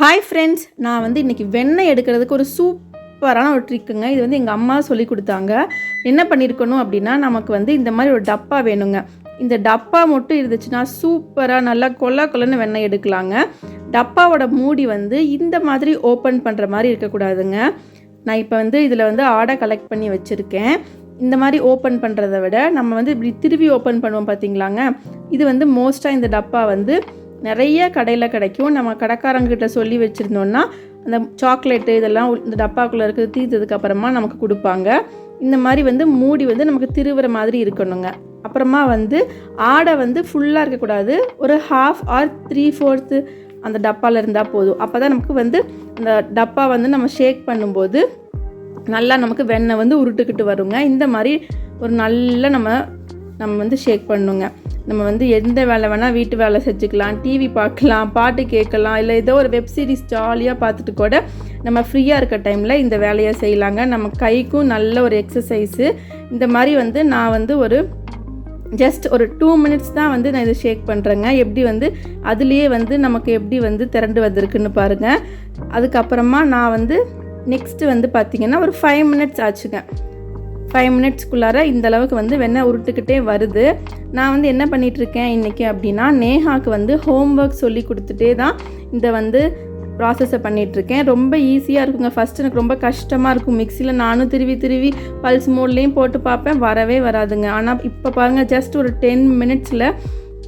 Hi friends, நான் வந்து இன்றைக்கி வெண்ணெய் எடுக்கிறதுக்கு ஒரு சூப்பரான ஒரு ட்ரிக்குங்க. இது வந்து எங்கள் அம்மா சொல்லி கொடுத்தாங்க. என்ன பண்ணியிருக்கணும் அப்படின்னா, நமக்கு வந்து இந்த மாதிரி ஒரு டப்பா வேணுங்க. இந்த டப்பா மட்டும் இருந்துச்சுன்னா சூப்பராக நல்லா கொல்லன்னு வெண்ணெய் எடுக்கலாங்க. டப்பாவோட மூடி வந்து இந்த மாதிரி ஓப்பன் பண்ணுற மாதிரி இருக்கக்கூடாதுங்க. நான் இப்போ வந்து இதில் வந்து ஆடை கலெக்ட் பண்ணி வச்சுருக்கேன். இந்த மாதிரி ஓப்பன் பண்ணுறதை விட நம்ம வந்து இப்படி திருவி ஓப்பன் பண்ணுவோம் பார்த்தீங்களாங்க. இது வந்து மோஸ்ட்டாக இந்த டப்பா வந்து நிறைய கடையில் கிடைக்கும். நம்ம கடைக்காரங்கிட்ட சொல்லி வச்சுருந்தோன்னா அந்த சாக்லேட்டு இதெல்லாம் இந்த டப்பாக்குள்ளே இருக்கிறது தீர்த்ததுக்கப்புறமா நமக்கு கொடுப்பாங்க. இந்த மாதிரி வந்து மூடி வந்து நமக்கு திருவுற மாதிரி இருக்கணுங்க. அப்புறமா வந்து ஆடை வந்து ஃபுல்லாக இருக்கக்கூடாது. ஒரு 1/2 ஆர் 3/4 அந்த டப்பாவில் இருந்தால் போதும். அப்போ தான் நமக்கு வந்து அந்த டப்பா வந்து நம்ம ஷேக் பண்ணும்போது நல்லா நமக்கு வெண்ணெய் வந்து உருட்டுக்கிட்டு வருங்க. இந்த மாதிரி ஒரு நல்ல நம்ம வந்து ஷேக் பண்ணுங்க. நம்ம வந்து எந்த வேலை வேணால் வீட்டு வேலை செஞ்சுக்கலாம், டிவி பார்க்கலாம், பாட்டு கேட்கலாம், இல்லை ஏதோ ஒரு வெப் சீரிஸ் ஜாலியாக பார்த்துட்டு கூட நம்ம ஃப்ரீயாக இருக்க டைமில் இந்த வேலையை செய்யலாங்க. நம்ம கைக்கும் நல்ல ஒரு எக்ஸசைஸு. இந்த மாதிரி வந்து நான் வந்து ஜஸ்ட் ஒரு 2 மினிட்ஸ் தான் வந்து நான் இதை ஷேக் பண்ணுறேங்க. எப்படி வந்து அதுலேயே வந்து நமக்கு எப்படி வந்து திரண்டு வந்திருக்குன்னு பாருங்கள். அதுக்கப்புறமா நான் வந்து நெக்ஸ்ட்டு வந்து பார்த்திங்கன்னா ஒரு 5 மினிட்ஸ் ஆச்சுங்க. 5 மினிட்ஸ்க்குள்ளார இந்த அளவுக்கு வந்து வெண்ணெய் உருட்டுக்கிட்டே வருது. நான் வந்து என்ன பண்ணிகிட்ருக்கேன் இன்றைக்கி அப்படின்னா, நேஹாவுக்கு வந்து ஹோம்ஒர்க் சொல்லி கொடுத்துட்டே தான் இந்த வந்து ப்ராசஸை பண்ணிகிட்ருக்கேன். ரொம்ப ஈஸியாக இருக்குங்க. ஃபஸ்ட்டு எனக்கு ரொம்ப கஷ்டமாக இருக்கும். மிக்சியில் நானும் திருவி பல்ஸ் மோட்லேயும் போட்டு பார்ப்பேன், வரவே வராதுங்க. ஆனால் இப்போ பாருங்கள், ஜஸ்ட் ஒரு 10 மினிட்ஸில்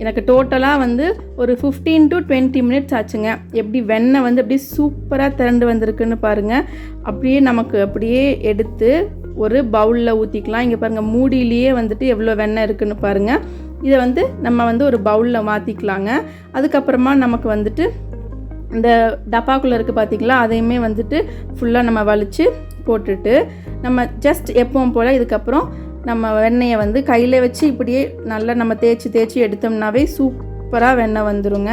எனக்கு டோட்டலாக வந்து ஒரு 15 to 20 மினிட்ஸ் ஆச்சுங்க. எப்படி வெண்ணெய் வந்து அப்படியே சூப்பராக திரண்டு வந்திருக்குன்னு பாருங்கள். அப்படியே நமக்கு அப்படியே எடுத்து ஒரு பவுலில் ஊற்றிக்கலாம். இங்கே பாருங்கள், மூடியிலேயே வந்துட்டு எவ்வளோ வெண்ணெய் இருக்குதுன்னு பாருங்கள். இதை வந்து நம்ம வந்து ஒரு பவுலில் மாற்றிக்கலாங்க. அதுக்கப்புறமா நமக்கு வந்துட்டு இந்த டப்பாக்குள்ளே இருக்குது பார்த்திங்களா, அதையுமே வந்துட்டு ஃபுல்லாக நம்ம வலித்து போட்டுட்டு நம்ம ஜஸ்ட் எப்பவும் போல் இதுக்கப்புறம் நம்ம வெண்ணெயை வந்து கையில் வச்சு இப்படியே நல்லா நம்ம தேய்ச்சி எடுத்தோம்னாவே சூப்பராக வெண்ணெய் வந்துடுங்க.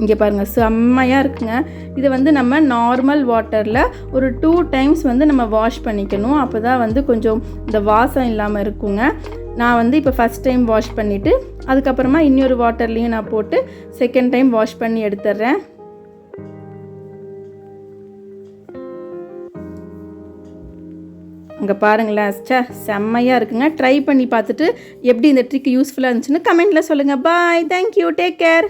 இங்கே பாருங்கள், செம்மையாக இருக்குங்க. இதை வந்து நம்ம நார்மல் வாட்டரில் ஒரு 2 டைம்ஸ் வந்து நம்ம வாஷ் பண்ணிக்கணும். அப்போ தான் வந்து கொஞ்சம் இந்த வாசம் இல்லாமல் இருக்குங்க. நான் வந்து இப்போ ஃபஸ்ட் டைம் வாஷ் பண்ணிவிட்டு அதுக்கப்புறமா இன்னொரு வாட்டர்லேயும் நான் போட்டு செகண்ட் டைம் வாஷ் பண்ணி எடுத்துட்றேன். அங்கே பாருங்களேன், செம்மையாக இருக்குங்க. ட்ரை பண்ணி பார்த்துட்டு எப்படி இந்த ட்ரிக் யூஸ்ஃபுல்லாக இருந்துச்சுன்னு கமெண்ட்டில் சொல்லுங்கள். பாய், தேங்க்யூ, டேக் கேர்.